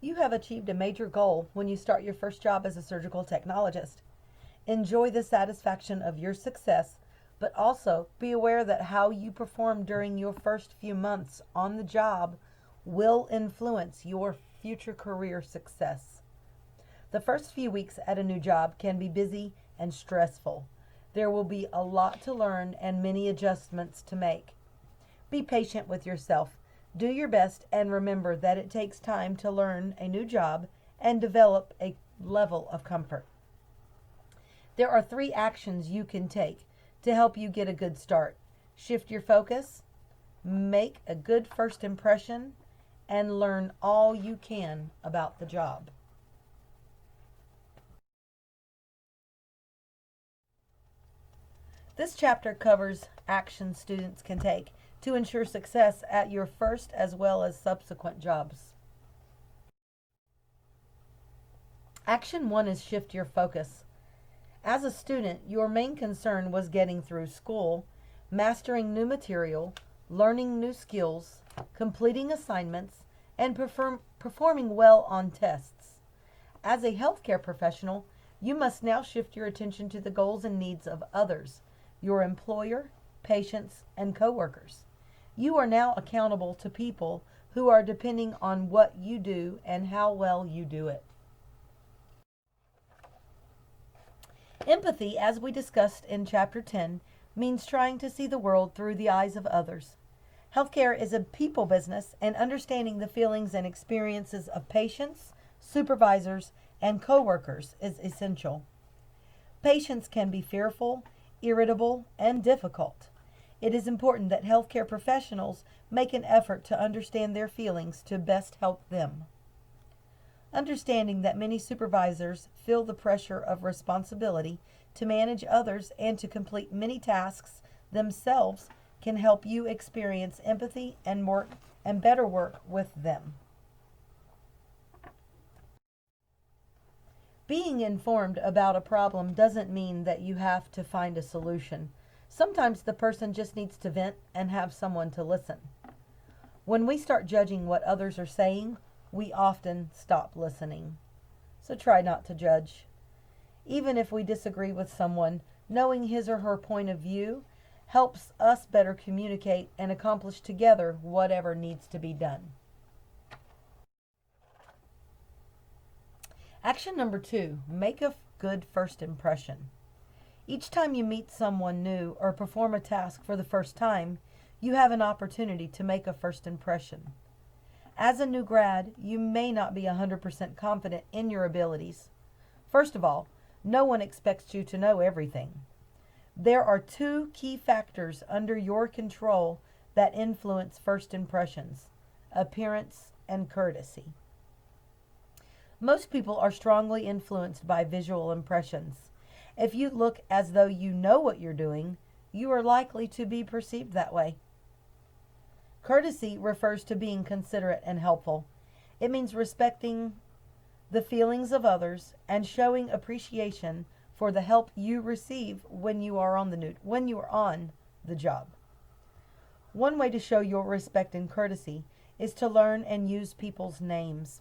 You have achieved a major goal when you start your first job as a surgical technologist. Enjoy the satisfaction of your success, but also be aware that how you perform during your first few months on the job will influence your future career success. The first few weeks at a new job can be busy and stressful. There will be a lot to learn and many adjustments to make. Be patient with yourself. Do your best and remember that it takes time to learn a new job and develop a level of comfort. There are 3 actions you can take to help you get a good start. Shift your focus, make a good first impression, and learn all you can about the job. This chapter covers actions students can take to ensure success at your first as well as subsequent jobs. Action 1 is shift your focus. As a student, your main concern was getting through school, mastering new material, learning new skills, completing assignments, and performing well on tests. As a healthcare professional, you must now shift your attention to the goals and needs of others, your employer, patients, and coworkers. You are now accountable to people who are depending on what you do and how well you do it. Empathy, as we discussed in Chapter 10, means trying to see the world through the eyes of others. Healthcare is a people business, and understanding the feelings and experiences of patients, supervisors, and coworkers is essential. Patients can be fearful, irritable, and difficult. It is important that healthcare professionals make an effort to understand their feelings to best help them. Understanding that many supervisors feel the pressure of responsibility to manage others and to complete many tasks themselves can help you experience empathy and better work with them. Being informed about a problem doesn't mean that you have to find a solution. Sometimes the person just needs to vent and have someone to listen. When we start judging what others are saying, we often stop listening. So try not to judge. Even if we disagree with someone, knowing his or her point of view helps us better communicate and accomplish together whatever needs to be done. Action number 2, make a good first impression. Each time you meet someone new or perform a task for the first time, you have an opportunity to make a first impression. As a new grad, you may not be 100% confident in your abilities. First of all, no one expects you to know everything. There are 2 key factors under your control that influence first impressions: appearance and courtesy. Most people are strongly influenced by visual impressions. If you look as though you know what you're doing, you are likely to be perceived that way. Courtesy refers to being considerate and helpful. It means respecting the feelings of others and showing appreciation for the help you receive when you are on the job. One way to show your respect and courtesy is to learn and use people's names.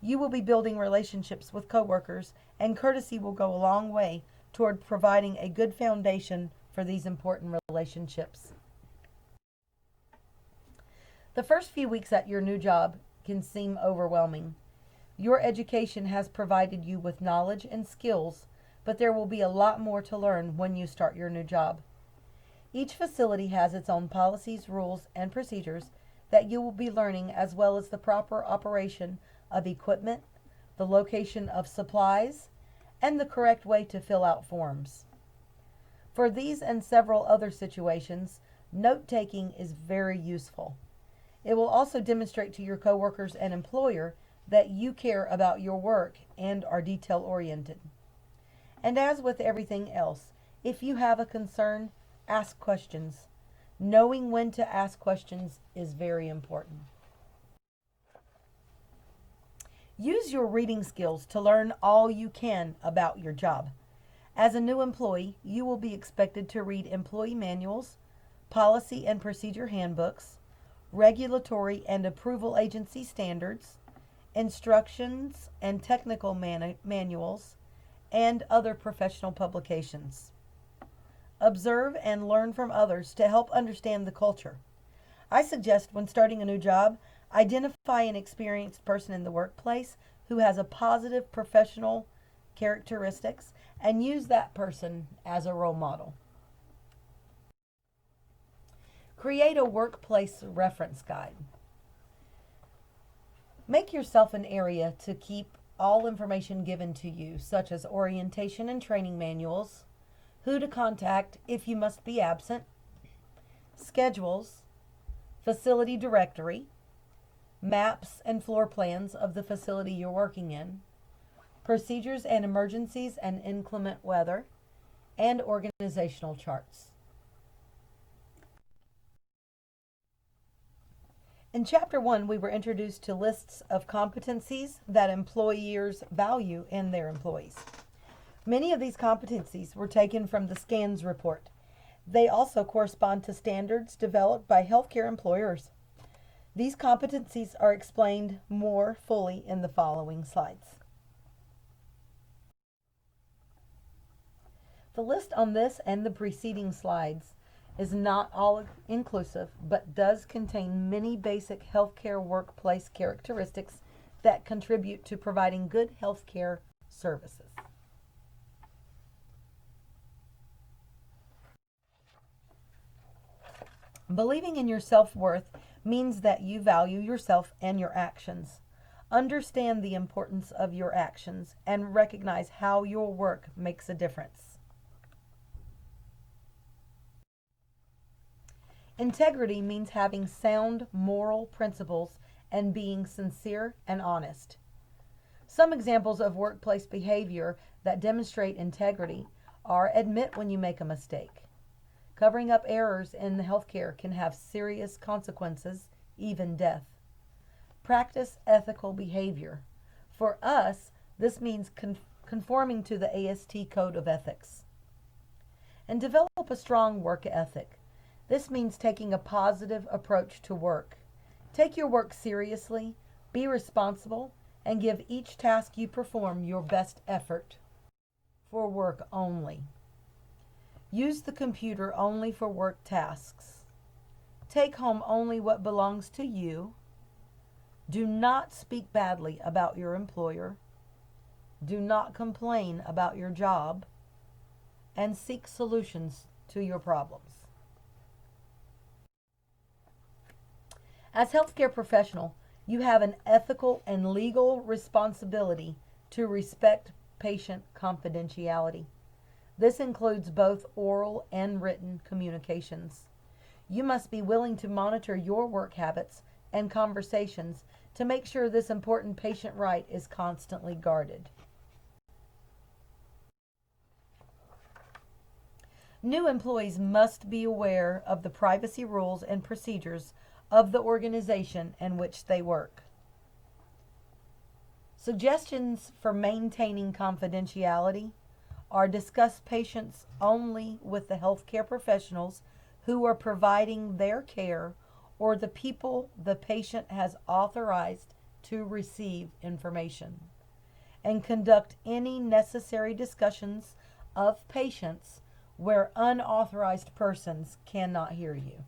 You will be building relationships with coworkers, and courtesy will go a long way toward providing a good foundation for these important relationships. The first few weeks at your new job can seem overwhelming. Your education has provided you with knowledge and skills, but there will be a lot more to learn when you start your new job. Each facility has its own policies, rules, and procedures that you will be learning, as well as the proper operation of equipment, the location of supplies, and the correct way to fill out forms. For these and several other situations, note-taking is very useful. It will also demonstrate to your coworkers and employer that you care about your work and are detail-oriented. And as with everything else, if you have a concern, ask questions. Knowing when to ask questions is very important. Use your reading skills to learn all you can about your job. As a new employee, you will be expected to read employee manuals, policy and procedure handbooks, regulatory and approval agency standards, instructions and technical manuals, and other professional publications. Observe and learn from others to help understand the culture. I suggest when starting a new job, identify an experienced person in the workplace who has a positive professional characteristics and use that person as a role model. Create a workplace reference guide. Make yourself an area to keep all information given to you, such as orientation and training manuals, who to contact if you must be absent, schedules, facility directory, maps and floor plans of the facility you're working in, procedures and emergencies and inclement weather, and organizational charts. In Chapter 1, we were introduced to lists of competencies that employers value in their employees. Many of these competencies were taken from the SCANS report. They also correspond to standards developed by healthcare employers. These competencies are explained more fully in the following slides. The list on this and the preceding slides is not all inclusive, but does contain many basic healthcare workplace characteristics that contribute to providing good healthcare services. Believing in your self-worth means that you value yourself and your actions. Understand the importance of your actions and recognize how your work makes a difference. Integrity means having sound moral principles and being sincere and honest. Some examples of workplace behavior that demonstrate integrity are: admit when you make a mistake. Covering up errors in healthcare can have serious consequences, even death. Practice ethical behavior. For us, this means conforming to the AST Code of Ethics. And develop a strong work ethic. This means taking a positive approach to work. Take your work seriously, be responsible, and give each task you perform your best effort. For work only. Use the computer only for work tasks. Take home only what belongs to you. Do not speak badly about your employer. Do not complain about your job. And seek solutions to your problems. As healthcare professional, you have an ethical and legal responsibility to respect patient confidentiality. This includes both oral and written communications. You must be willing to monitor your work habits and conversations to make sure this important patient right is constantly guarded. New employees must be aware of the privacy rules and procedures of the organization in which they work. Suggestions for maintaining confidentiality are: discuss patients only with the healthcare professionals who are providing their care or the people the patient has authorized to receive information, and conduct any necessary discussions of patients where unauthorized persons cannot hear you.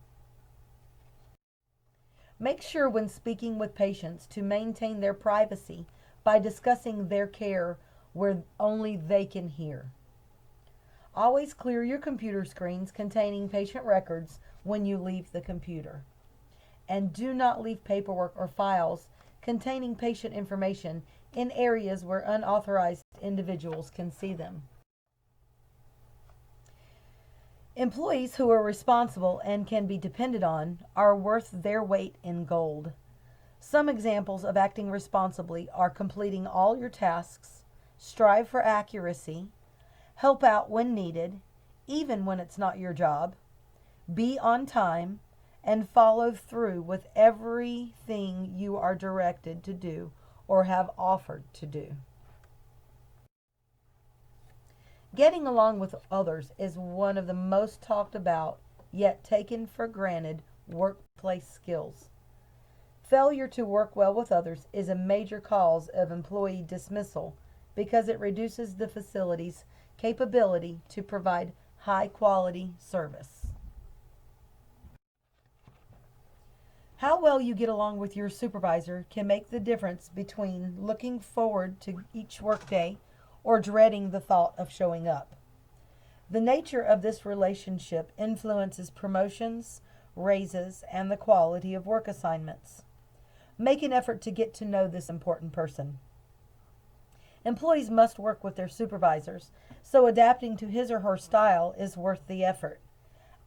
Make sure when speaking with patients to maintain their privacy by discussing their care where only they can hear. Always clear your computer screens containing patient records when you leave the computer. And do not leave paperwork or files containing patient information in areas where unauthorized individuals can see them. Employees who are responsible and can be depended on are worth their weight in gold. Some examples of acting responsibly are completing all your tasks, strive for accuracy, help out when needed, even when it's not your job, be on time, and follow through with everything you are directed to do or have offered to do. Getting along with others is one of the most talked about, yet taken for granted, workplace skills. Failure to work well with others is a major cause of employee dismissal because it reduces the facility's capability to provide high quality service. How well you get along with your supervisor can make the difference between looking forward to each workday or dreading the thought of showing up. The nature of this relationship influences promotions, raises, and the quality of work assignments. Make an effort to get to know this important person. Employees must work with their supervisors, so adapting to his or her style is worth the effort.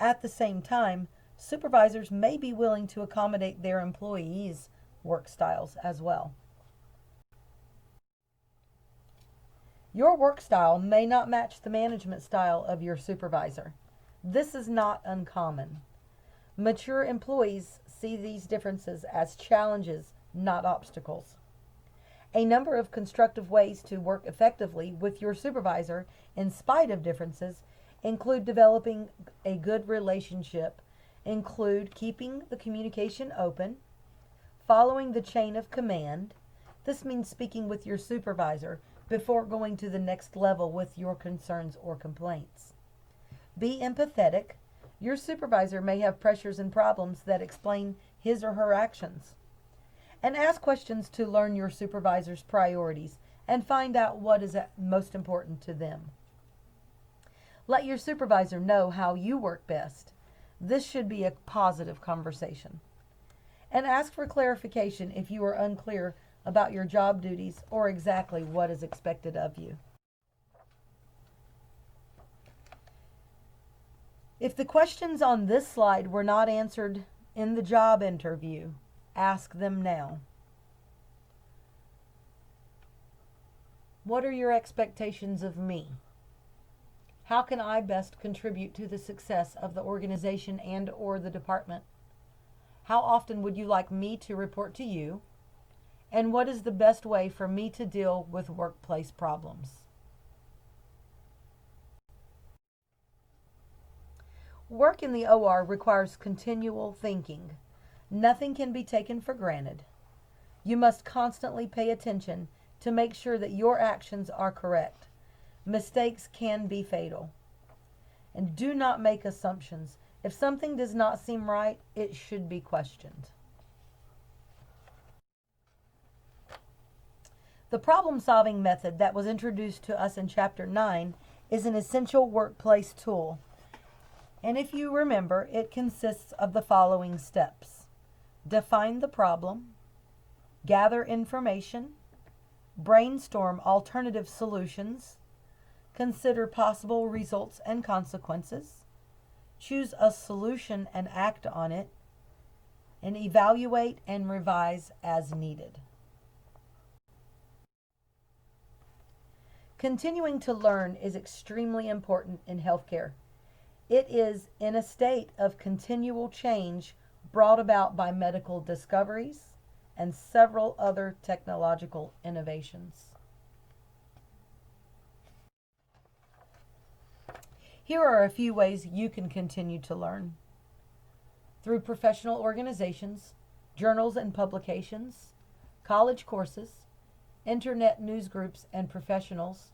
At the same time, supervisors may be willing to accommodate their employees' work styles as well. Your work style may not match the management style of your supervisor. This is not uncommon. Mature employees see these differences as challenges, not obstacles. A number of constructive ways to work effectively with your supervisor in spite of differences include developing a good relationship, include keeping the communication open, following the chain of command. This means speaking with your supervisor before going to the next level with your concerns or complaints. Be empathetic. Your supervisor may have pressures and problems that explain his or her actions. And ask questions to learn your supervisor's priorities and find out what is most important to them. Let your supervisor know how you work best. This should be a positive conversation. And ask for clarification if you are unclear about your job duties or exactly what is expected of you. If the questions on this slide were not answered in the job interview, ask them now. What are your expectations of me? How can I best contribute to the success of the organization and or the department? How often would you like me to report to you? And what is the best way for me to deal with workplace problems? Work in the OR requires continual thinking. Nothing can be taken for granted. You must constantly pay attention to make sure that your actions are correct. Mistakes can be fatal. And do not make assumptions. If something does not seem right, it should be questioned. The problem-solving method that was introduced to us in Chapter 9 is an essential workplace tool. And if you remember, it consists of the following steps. Define the problem, gather information, brainstorm alternative solutions, consider possible results and consequences, choose a solution and act on it, and evaluate and revise as needed. Continuing to learn is extremely important in healthcare. It is in a state of continual change brought about by medical discoveries and several other technological innovations. Here are a few ways you can continue to learn. Through professional organizations, journals and publications, college courses, internet news groups and professionals,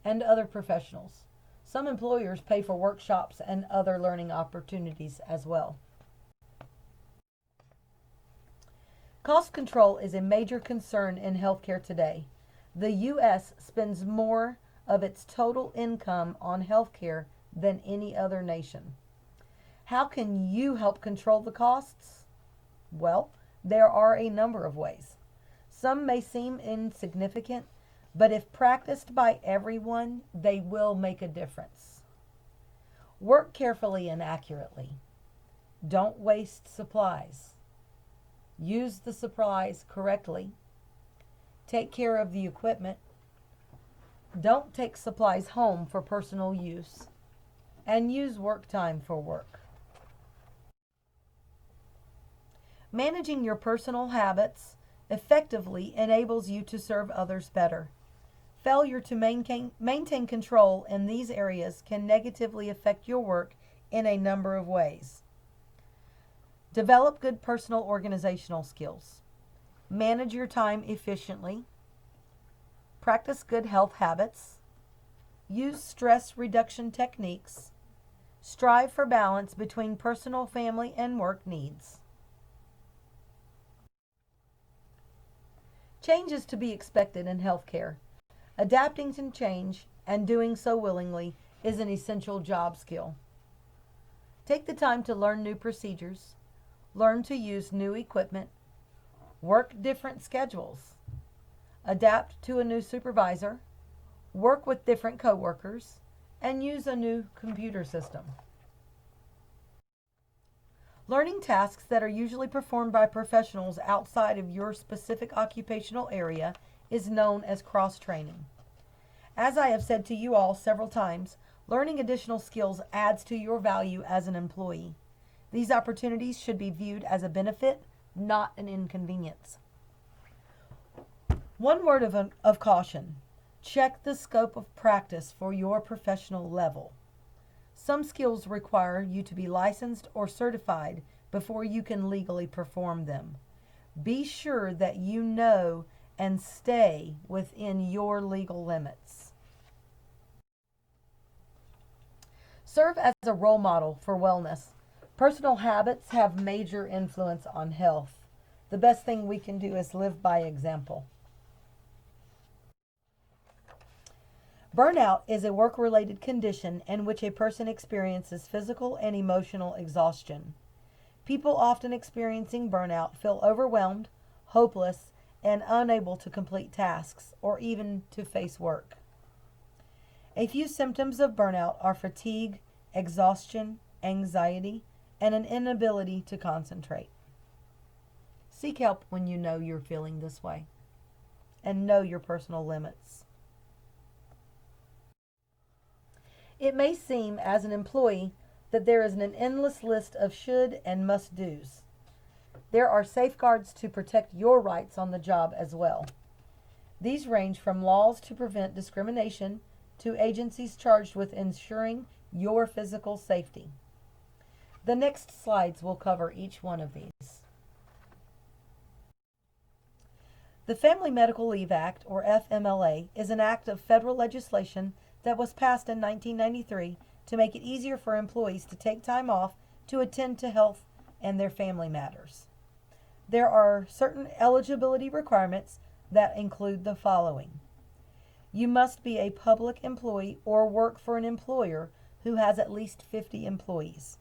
and other professionals. Some employers pay for workshops and other learning opportunities as well. Cost control is a major concern in healthcare today. The U.S. spends more of its total income on healthcare than any other nation. How can you help control the costs? Well, there are a number of ways. Some may seem insignificant, but if practiced by everyone, they will make a difference. Work carefully and accurately. Don't waste supplies. Use the supplies correctly. Take care of the equipment. Don't take supplies home for personal use. And use work time for work. Managing your personal habits effectively enables you to serve others better. Failure to maintain control in these areas can negatively affect your work in a number of ways. Develop good personal organizational skills. manage your time efficiently, practice good health habits, use stress reduction techniques, strive for balance between personal, family, and work needs. Change is to be expected in healthcare. Adapting to change and doing so willingly is an essential job skill. Take the time to learn new procedures, learn to use new equipment, work different schedules, adapt to a new supervisor, work with different coworkers, and use a new computer system. Learning tasks that are usually performed by professionals outside of your specific occupational area is known as cross-training. As I have said to you all several times, learning additional skills adds to your value as an employee. These opportunities should be viewed as a benefit, not an inconvenience. One word of caution. Check the scope of practice for your professional level. Some skills require you to be licensed or certified before you can legally perform them. Be sure that you know and stay within your legal limits. Serve as a role model for wellness. Personal habits have major influence on health. The best thing we can do is live by example. Burnout is a work-related condition in which a person experiences physical and emotional exhaustion. People often experiencing burnout feel overwhelmed, hopeless, and unable to complete tasks or even to face work. A few symptoms of burnout are fatigue, exhaustion, anxiety, and an inability to concentrate. Seek help when you know you're feeling this way, and know your personal limits. It may seem as an employee that there is an endless list of should and must do's. There are safeguards to protect your rights on the job as well. These range from laws to prevent discrimination to agencies charged with ensuring your physical safety. The next slides will cover each one of these. The Family Medical Leave Act, or FMLA, is an act of federal legislation that was passed in 1993 to make it easier for employees to take time off to attend to health and their family matters. There are certain eligibility requirements that include the following. You must be a public employee or work for an employer who has at least 50 employees.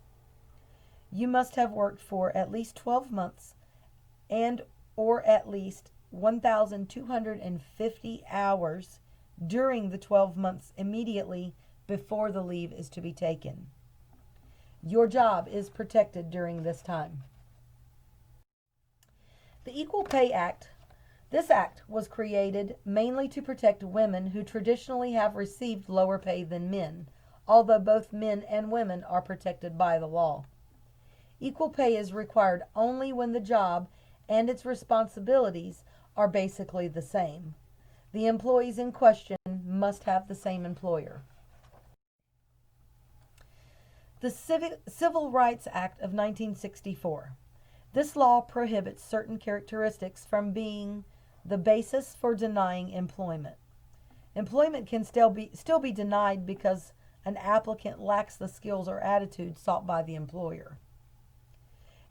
You must have worked for at least 12 months and or at least 1,250 hours during the 12 months immediately before the leave is to be taken. Your job is protected during this time. The Equal Pay Act. This act was created mainly to protect women who traditionally have received lower pay than men, although both men and women are protected by the law. Equal pay is required only when the job and its responsibilities are basically the same. The employees in question must have the same employer. The Civil Rights Act of 1964. This law prohibits certain characteristics from being the basis for denying employment. Employment can still be denied because an applicant lacks the skills or attitude sought by the employer.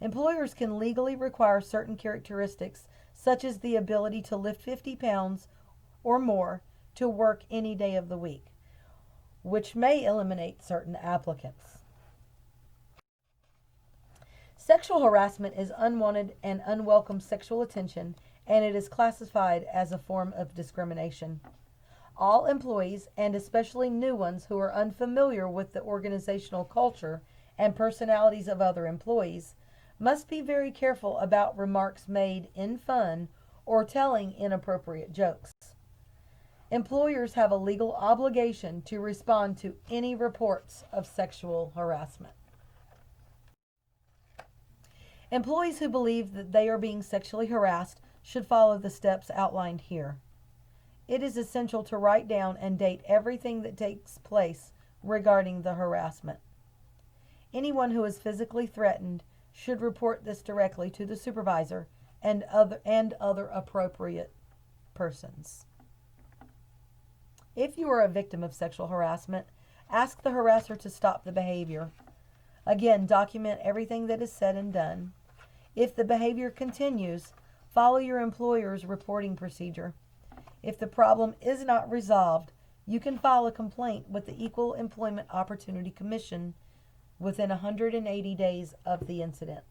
Employers can legally require certain characteristics, such as the ability to lift 50 pounds or more to work any day of the week, which may eliminate certain applicants. Sexual harassment is unwanted and unwelcome sexual attention, and it is classified as a form of discrimination. All employees, and especially new ones who are unfamiliar with the organizational culture and personalities of other employees, must be very careful about remarks made in fun or telling inappropriate jokes. Employers have a legal obligation to respond to any reports of sexual harassment. Employees who believe that they are being sexually harassed should follow the steps outlined here. It is essential to write down and date everything that takes place regarding the harassment. Anyone who is physically threatened should report this directly to the supervisor and other appropriate persons. If you are a victim of sexual harassment, ask the harasser to stop the behavior. Again, document everything that is said and done. If the behavior continues, follow your employer's reporting procedure. If the problem is not resolved, you can file a complaint with the Equal Employment Opportunity Commission within 180 days of the incident.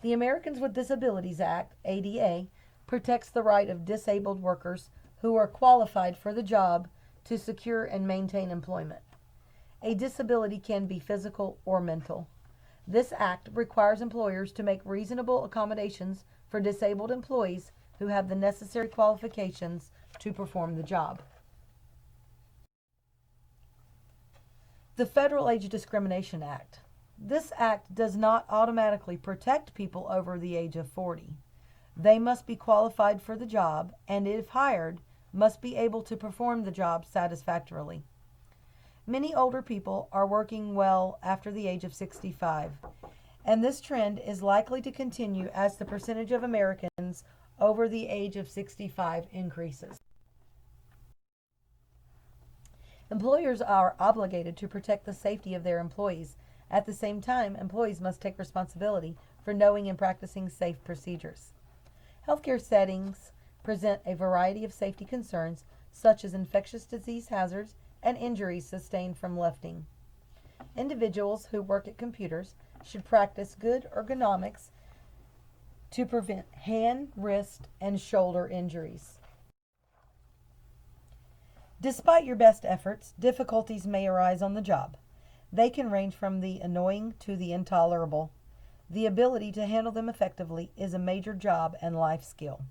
The Americans with Disabilities Act, ADA, protects the right of disabled workers who are qualified for the job to secure and maintain employment. A disability can be physical or mental. This act requires employers to make reasonable accommodations for disabled employees who have the necessary qualifications to perform the job. The Federal Age Discrimination Act. This act does not automatically protect people over the age of 40. They must be qualified for the job, and if hired, must be able to perform the job satisfactorily. Many older people are working well after the age of 65, and this trend is likely to continue as the percentage of Americans over the age of 65 increases. Employers are obligated to protect the safety of their employees. At the same time, employees must take responsibility for knowing and practicing safe procedures. Healthcare settings present a variety of safety concerns, such as infectious disease hazards and injuries sustained from lifting. Individuals who work at computers should practice good ergonomics to prevent hand, wrist, and shoulder injuries. Despite your best efforts, difficulties may arise on the job. They can range from the annoying to the intolerable. The ability to handle them effectively is a major job and life skill.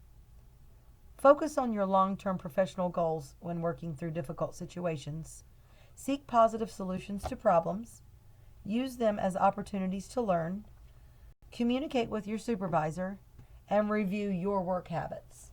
Focus on your long-term professional goals when working through difficult situations. Seek positive solutions to problems. Use them as opportunities to learn. Communicate with your supervisor, and review your work habits.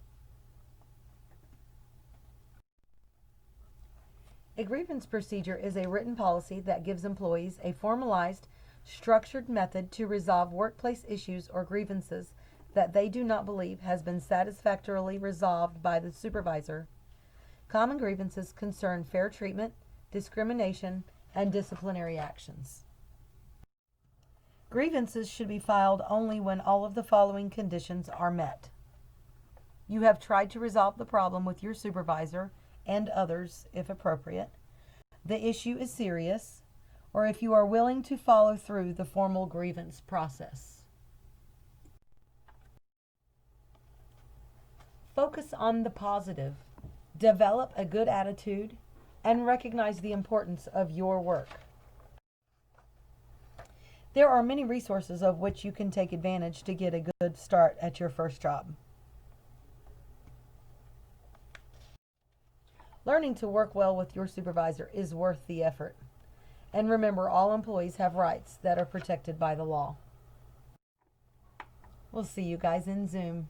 A grievance procedure is a written policy that gives employees a formalized, structured method to resolve workplace issues or grievances that they do not believe has been satisfactorily resolved by the supervisor. Common grievances concern fair treatment, discrimination, and disciplinary actions. Grievances should be filed only when all of the following conditions are met. You have tried to resolve the problem with your supervisor and others, if appropriate. The issue is serious, or if you are willing to follow through the formal grievance process. Focus on the positive. Develop a good attitude and recognize the importance of your work. There are many resources of which you can take advantage to get a good start at your first job. Learning to work well with your supervisor is worth the effort. And remember, all employees have rights that are protected by the law. We'll see you guys in Zoom.